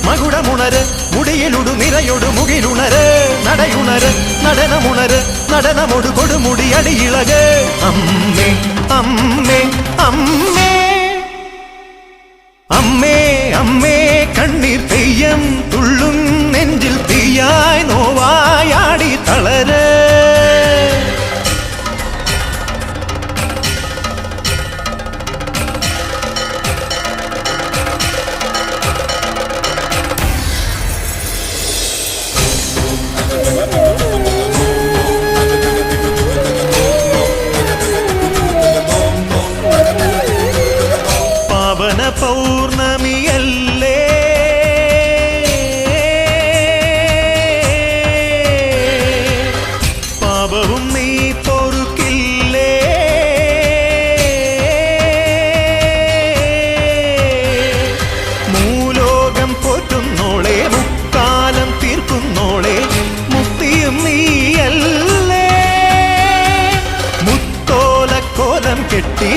മകുടമുണര് മുടിയിലുടു നിരയൊടു മുകിലുണര് നടയുണര് നടനമുണര് നടനമൊടു കൊടുമുടി അടിയിളക് അമ്മേ അമ്മേ അമ്മേ അമ്മേ അമ്മേ കണ്ണീർ തെയ്യം തുള്ളും നെഞ്ചിൽ തീയായി നോവായാടി തളര് പൗർണമിയല്ലേ പാപവും നീ പൊറുക്കില്ലേ മൂലോകം പോറ്റുന്നോളെ മുക്കാലം തീർക്കുന്നോളെ മുക്തിയും നീയല്ലേ മുത്തോലക്കോലം കെട്ടി